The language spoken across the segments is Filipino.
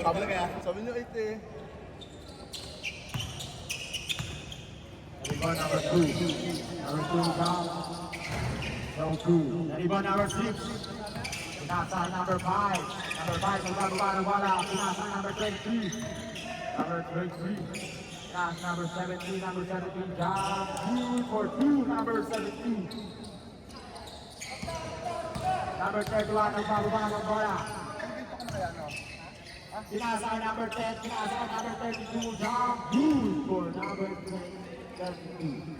Sabi kaya? Sabi niyo 8 eh. Rebound number 2. Number 2 down. No 2. Rebound number 6. Pinasa number 5. Number 5 nagbababa ng bola. Pinasa number 23. Number 23. Pinasa number 17. Number 17 down. 2 for 2. Number 17. Number 31 nagbababa ng bola. Pinasa number 10. Pinasa number 32 down. 2 for number 32.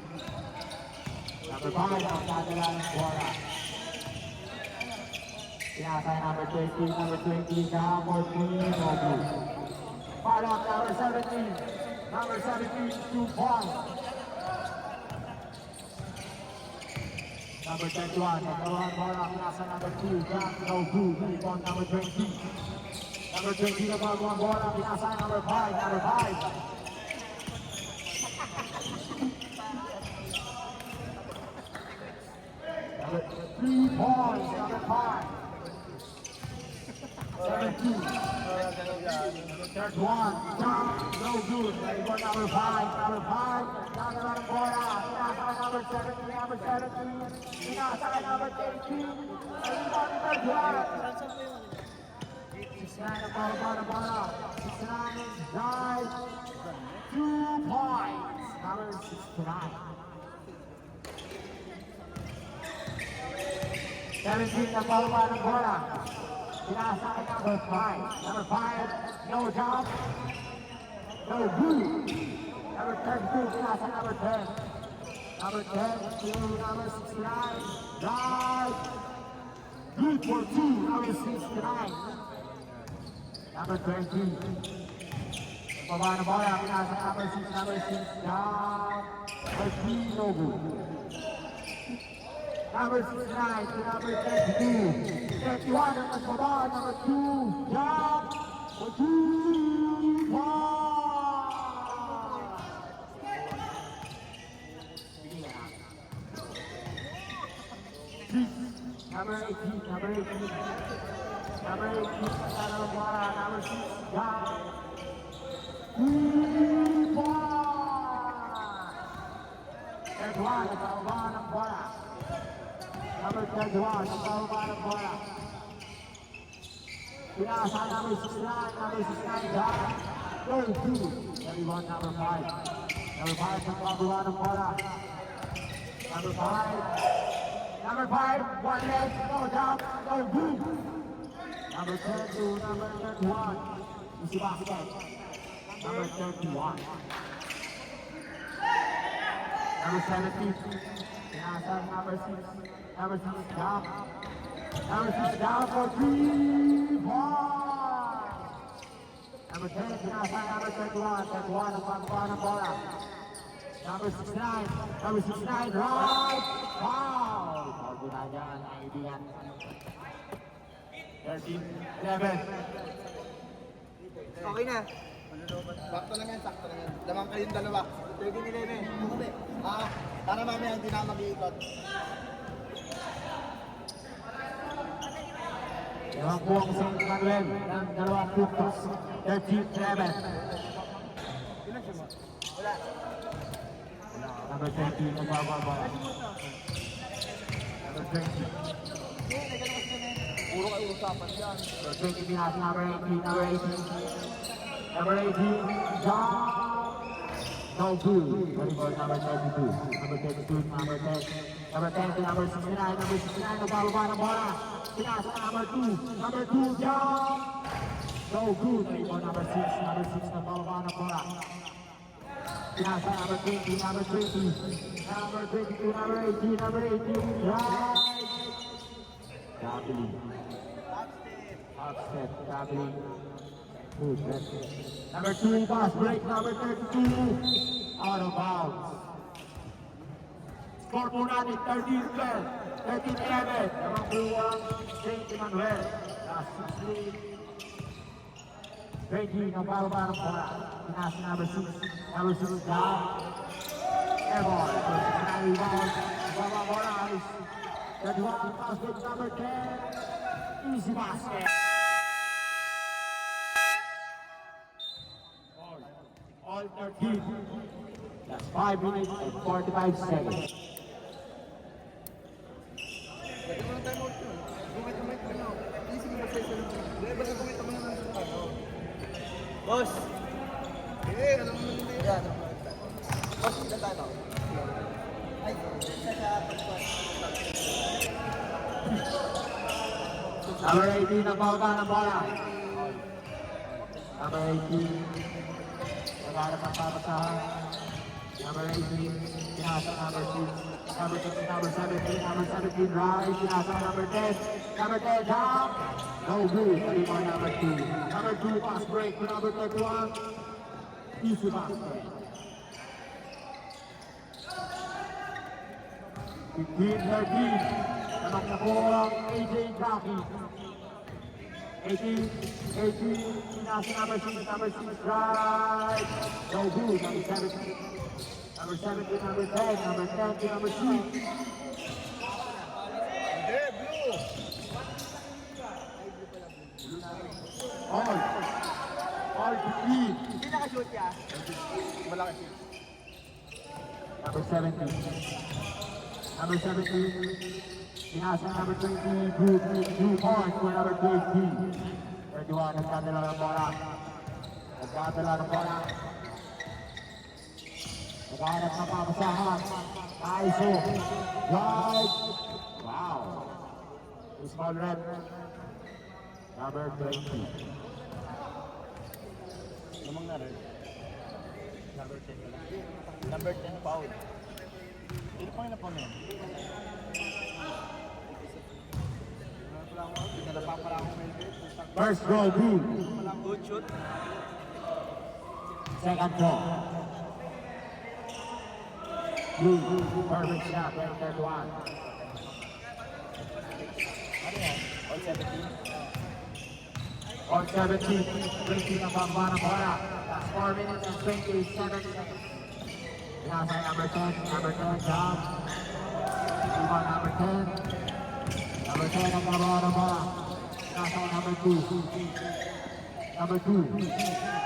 Number 5 ang dadala ng bola. Pinasa number 20, number 20 down for 3, no good. Follow up number 17, number 17, 2 points. Number 21, nagkaroon ng bola, pinasa number 2, down, no good. Rebound number 20. Number 20 nagbago ang bola, pinasa number 5, number 5. Number 3 points, number 5. 17. Third one, down, no good. Rebound number 5, number 5. Down the run bola. Pinasa number 17, number 17. Pinasa number 18. Rebound number 12. 69 ang bola, bola. 69 is dive. 2 points, number 69. 17 na bawala ng bola. Pinasa kay number 5. Number 5, no jump. No good. Number 32, pinasa number 10. Number 10 to number 69. Drive. Good for 2, number 69. Number 20. Baba ng bola, pinasa number 6, number 6. Down. Number 3, no good. Number 69 to number 32. 31 ang nagbaba, number 2. Jump for 2 points. Number 18, number 18. Number 18, pagkala ng bola, number 6. Jump. 2 points. 31, nagbaba ng bola. Number 21, nagbababa ng bola. Pinasa number 69, number 69 down. 32, 31, number 5. Number 5, nagbababa ng bola. Number 5. Number 5, one leg, no jump, no good. Number 10 to number 31, easy basket. Number 31. Number 17. Pinasa number 6. Number 6 down. Number 6 down for 3 points. Number 10, pinasa number 31. 31 ang pagbawa ng bola. Number 69. Number 69, right. Foul. Foul din na dyan, kaibigan. 13, 11. Okay na. Sakto lang yan, sakto lang yan. Lamang kayong dalawa. 13-11. Para mamaya hindi na mag-iikot. Dalawang buwang sa Manuel ng dalawang puntos. 13-11. Wala. Number 20, nagbababa. Number 20. Puro kayo usapan yan. Number 20, pinasa number 18. Number 18. Number 18, jump. No good. Rebound number 32. Number 32, number 10. Number 10 to number 69. Number 69, nagbababa ng bola. Pinasa number 2. Number 2, jump. No good. Rebound number 6. Number 6, nagbababa ng bola. Pinasa number 20. Number 20. Number 22. Number 18. Number 18. Right. Doubling. Upset. Doubling. Good. That's it. Number 2, fast break. Number 32. Out of bounds. Score po natin 13-12. 13-11. Namang buwang St. Emmanuel. Last 6 lead. 20, nabababa ng bola. Pinasa number 6. Number 6 down. Airborne. Number 6 na rebound. Nabababa bola. 31, fast break. Number 10. Easy basket. All 13. That's 5 minutes and 45 seconds. Pwede mo ng time out yun. Gumit ka na. Easy ka ba sa isa lang? Basta gumit mo na lang sa ano. Boss! Eh, alam mo na hindi. Yan. Boss, ilan tayo? Ay, sa Number 18 ang bawaba ng bola. Number 18. Nagharap ang papasahan. Number 18. Pinasa number 6. Number 6, number 17. Number 17 rise. Pinasa number 10. Number 10 down. No good. Anymore number 2. Number 2 pass break to number 31. Easy pass break. 15-13. Naman na po ang AJ Jackie. 18, pinasa number 6, right. No good, number 17. Number 17, number 10, number 10 to number 2. Hindi, blue! All to lead. Hindi nakashoot ya? Malaki shoot. Number 17. Number 17. Pinasa number 20, 2 points for number 20. 31, nagkadala ng bola. Nagkadala ng bola. Nagkahanap ng papasahan. Aiso. Drive. Wow. Small red. Number 20. Namang na rin. Number 10 na lang. Number 10 foul. Hindi pa na po na yun. Pinalapa akong Melvin. First row, good. Good shoot. Second row. Blue, perfect shot, right there, one. Ano yan? All 17. On 17, 20 ang bamba ng bola. That's 4 minutes and 27 seconds. Pinasa number 10 job. Iba number 10. Number 10 ang bamba ng bola. Pinasa number 2. Number 2.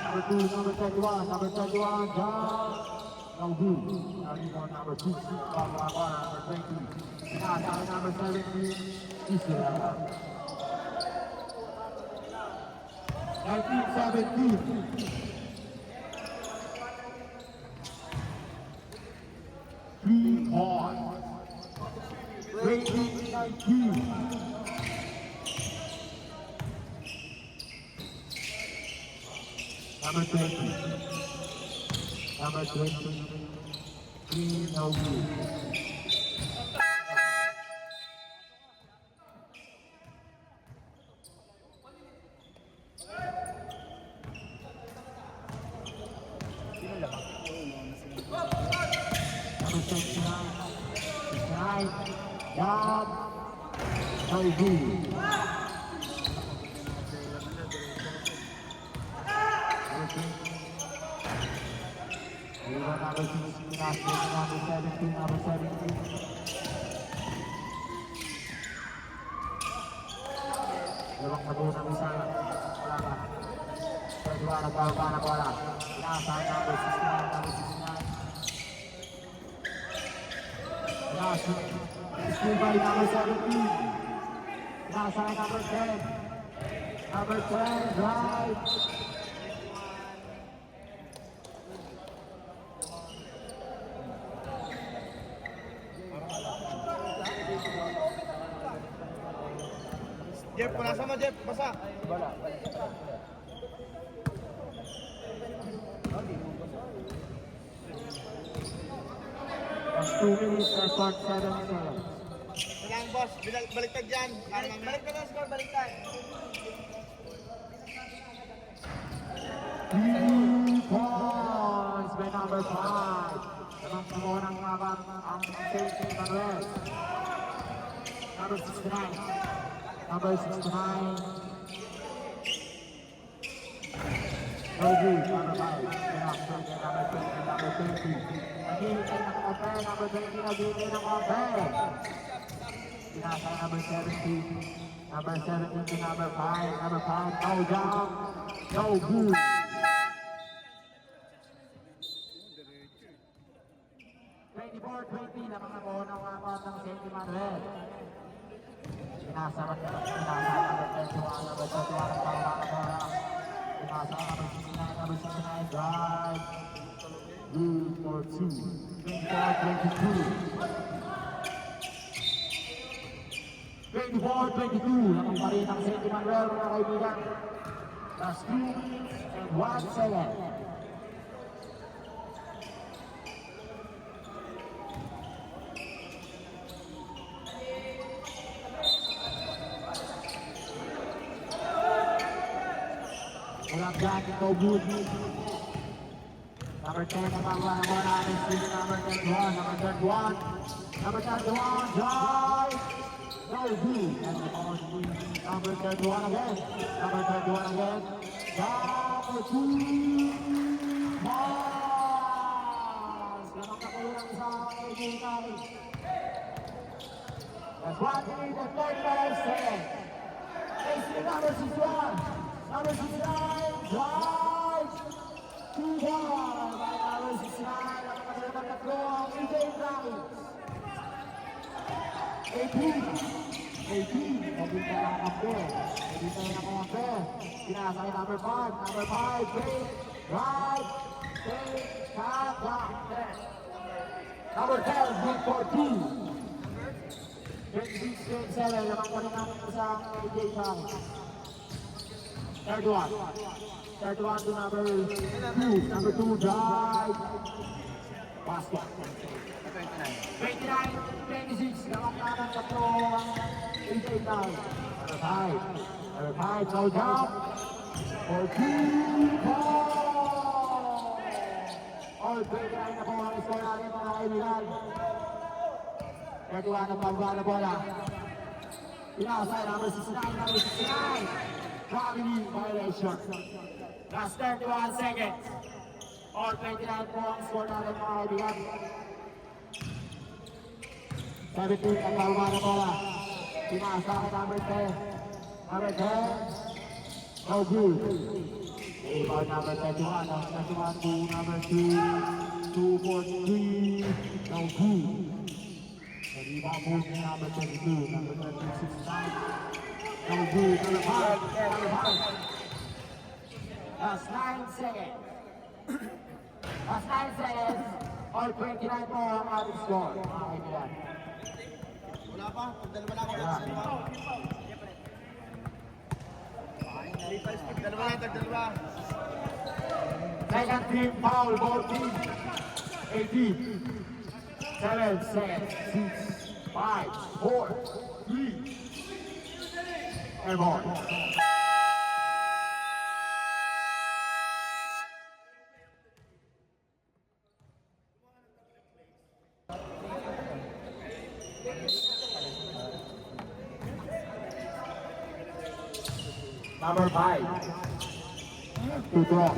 Number 2, number 21. Number 21, job. No good. Number 2. Bamba ng bola, number 20. Pinasa number 17. Isla. 1917. 3 points. Rating 19. Number 20. Number 20. 3 no good. Number 69, job, no good. Number 17, number 17. Lewang na buo ng isa. Wala ka. Kedua, nagbawa na bola. Pinasa number 69, number 69. Pinasa. Pinasa number 17. Pinasa number 10. Number 10, drive. Jeff, punasa mo Jeff, basa. Bala. That's 2 minutes and 47 seconds. Kailangan boss, baliktad yan. Baliktad ang score, baliktad. 3 points by number 5. Namang kamunang laban ang St. Manuel. Number 69. Number 69. No good. Number 5. Number 20. Number 20. Naghihintay ng compare. Number 20. Naghihintay ng compare. Pinasa number 17. Number 17 to number 5. Number 5. No job. No good. Tuwan ng Palma na bola. Pinasa number 69, drive. Good for 2. 24-22. 24-22. Laman pa rin ang St. Emmanuel, mga kaibigan. Last 2 minutes and 1 second. Walang dyan, ito good. Number 10 na pangwa na bola natin, number 31, number 31. Number 31, drive. No good. And the ball is number 31 again. Number 31 again. Number 2. Pass. Lamang na kayo ng isang kaibigan. That's 1 minute and 45 seconds. AC number 61. Number 69, drive. 2-1 by number 69. Ang magandang tatlo ang EJ Drive. 18. Naging na lang ang ball. Naging na lang ang ball. Pinasa kay number 5. Number 5, break. Drive. Break. Cut. Down. Number 10, good for 2. 26-27. Lamang pa rin namin isang EJ Drive. Third one to number 2. Number 2, drive. Pass one. 29-26. Lamang naman tatlo ang EJ Drive. Number 5, no jump. For 2 ball. All 29 na po ang score natin, mga kaibigan. 31 ang pagbawa na bola. Pinasay, number 69, number 69. Gravity violation. Last 31 seconds. All 29 po ang score natin, mga kaibigan. 17 ang pagbawa na bola. Pinasa kay number 10. Number 10. No good. Rebound number 31. Number 31 to number 2. 2 for 3. No good. The rebound moves to number 22. Number 36. No good. Number 5. Number 5. Last 9 seconds. Last 9 seconds. All 29 po ang ating score, mga kaibigan. Wala pa. Dalawa lang. Dalawa lang. Dalawa. Second team foul, both teams. 18. 7 seconds. 6, 5, 4, 3. And more. Number 5. To drop.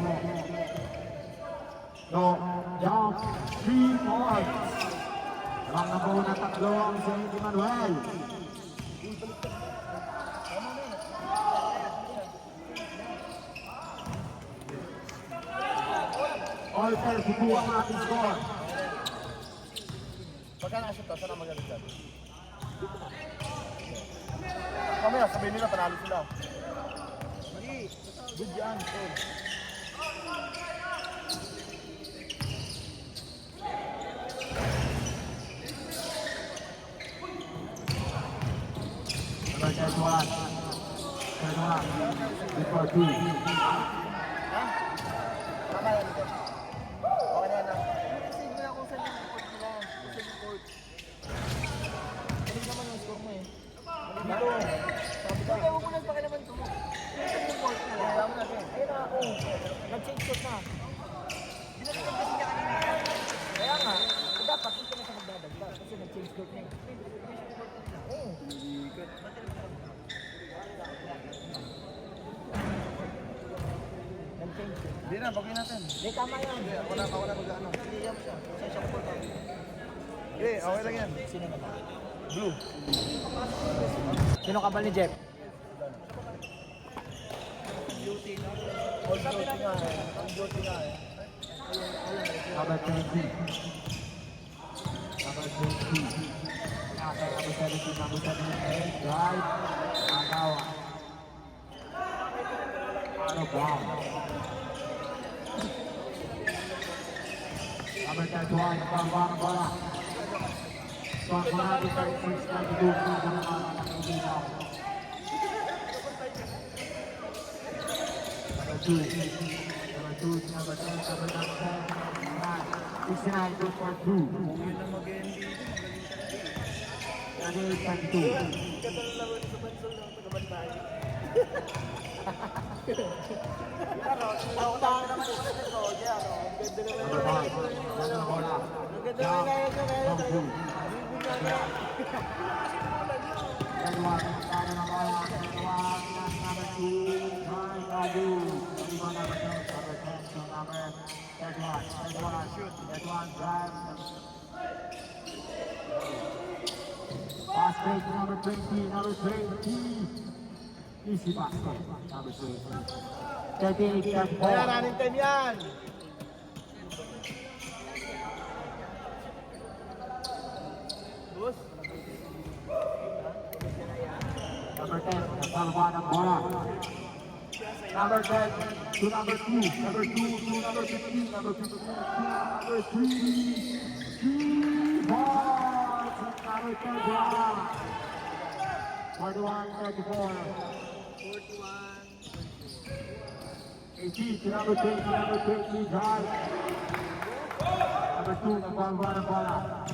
No jump. 3 points. Lamang na po na tatlo ang St. Emmanuel. All 32 ang ating score. Pagka nakasip ka, saan ang magalit dyan? Kamaya, sabihin nila, panalo sila. Mali. Good yan. Number 31. 31. Good for 2. Ha? Tama yan ito. Okay na yan na. Kasi hindi na kung saan yung court nila. Kung saan yung court. Hindi naman yung score mo eh. Dito. Sabi ka. Huwag mo nang pakilaman ito mo. Kung saan yung court nila. Alam mo natin. Ayun na ako. Nag-change court na. Hindi na naman kasi niya kanina. Kaya nga. Dapat hindi na siya magdadagdag. Kasi nag-change court na. Oo. Hindi na, bagay natin. Hindi, tama yan. Hindi, ako na mag-ano. Hindi, yan siya. Siya ko pa. Hindi, okay lang yan. Sino na ba? Blue. Sino ka ba ni Jeff? Beauty na. All beauty nga eh. Ang beauty nga eh. Number 20. Number 20. Nasa number 17, number 17. Drive. Agawa. down. Number 31, Pangwang bola. Strong bola di 36 na didugtong ng mga nakikinaw. Number 2, number 10, number 9, 69, good for 2. Yun lang mag-ending. Again, 22. Ganda ng laro sa bansol ng pagkabantay. Tawa-tawa naman ako sa Soja. Ang ganda naman. Number 5, Daniel Bola. Ang ganda naman na yun. Pass break to number 20, number 20. Easy basket, number 20. 38, 34. Kaya running time yan. Boss. Number 10, Salva ng bola. Number 10 to number 2, number 2 to number 15, number 15 to number 3. 3 balls, number 31. 41, 34. 18 to number 20, number 20, drive. Number 2, Salva ng bola.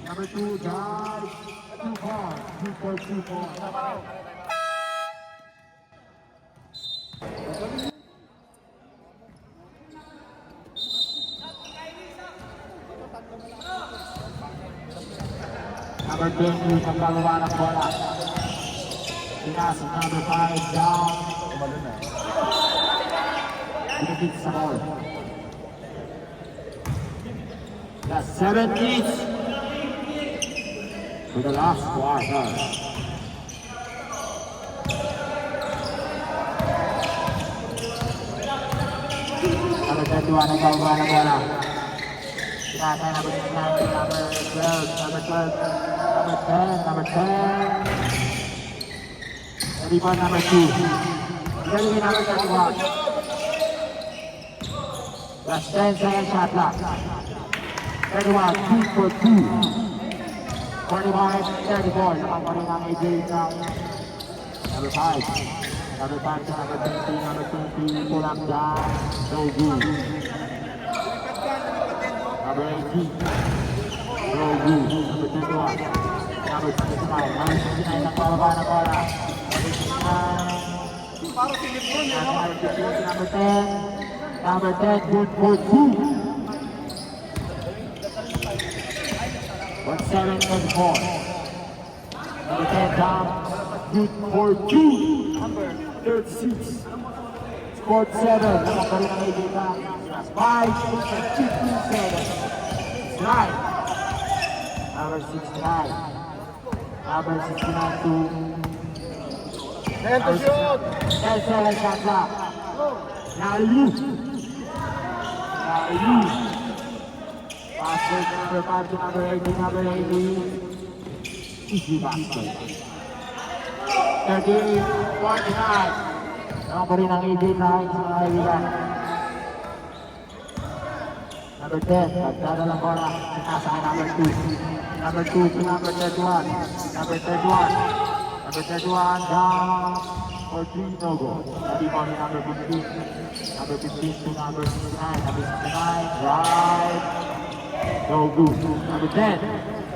Number 2, drive. 2 balls, 2 for 2 balls. Number 20, pagkagawa ng bola. Pinasok number 5, down. Pinipit sa ball. That's 7 minutes to the last quarter. Number 21, nagkagawa ng bola. Pinasa number 9, number 12, number 12, number 10, number 10. Rebound number 2. Galing number 31. Last 10 seconds shot clock. 31, 2 for 2. 45, 34. Naman pa rin ang AJ Brown. Number 5. Number 5 to number 20, number 20. Pull up down. No good. Number 18. No good. Number 21. Number 69. Number 69 ang pababa na bola. Number 69. Para si Lebron yun. Number 15, number 10. Number 10, good for 2. 17-24. Number 10, down. Good for 2. Third 6. Scored 7. Naman pa rin ang ibita. 5, 15 seconds. 9. Number 69. Number 69 to... Ayan to shoot. 10 seconds shot clock. Now you. Now you. Pass break number 5 to number 18, number 18. Easy basket. 38-49. Naman pa rin ang AJ Brown sa mga kaibigan. Number 10, nagdada lang bola. Nasa kay number 2. Number 2 to number 31. Number 31. Number 31 down for 3 no go. Hindi mo ni number 15. Number 15 to number 69. Number 69, right. No good. Number 10.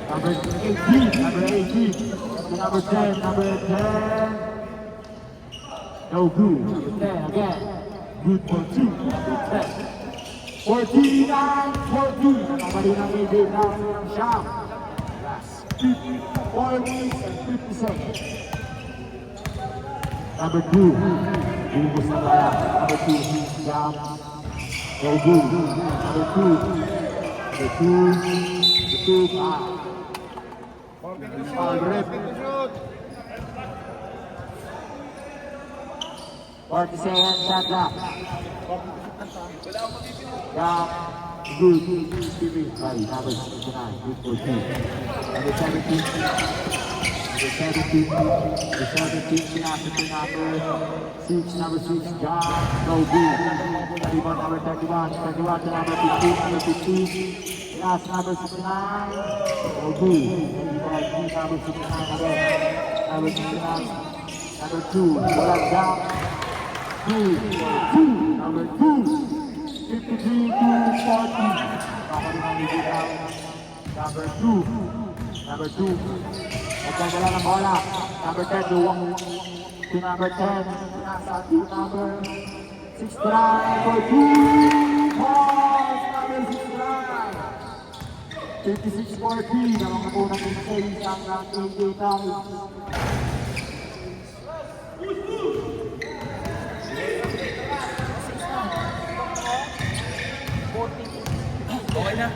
Number 18. Number 18. To number 10. Number 10. No good. Number 10 again. Good for 2. Number 10. 49, 14. Nakabali ng AJ Brown ng shot. Last 4 minutes and 50 seconds. Number 2. Bubus na bola. Number 2. Down. No good. Number 2. Number 2. Foul. Foul rip. 40 seconds shot clock. Down. Good. Stevie. By number 69. Good for 2. Number 17. The 17 pinasa to number 6, John Roby. 31, number 31 to number 15, pinasa number 69, Roby. 35, number 69 again. Number 69, number 2, walang jump. Number 2, 53 to 40. Number 2. Nagdadala ng bola. Number 10, luwang to number 10. Nasa to number 69 for 2 balls. Number 69. 56-40 na mga unang insane ang ranking data. Okay na.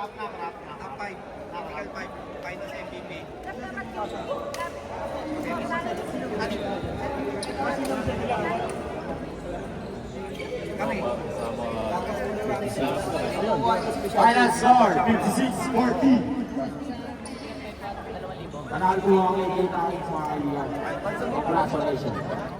Top 5. Technical 5. Finals MVP. Kami. Final score, 56-40. Panalo po ang ikita sa mga Congratulations.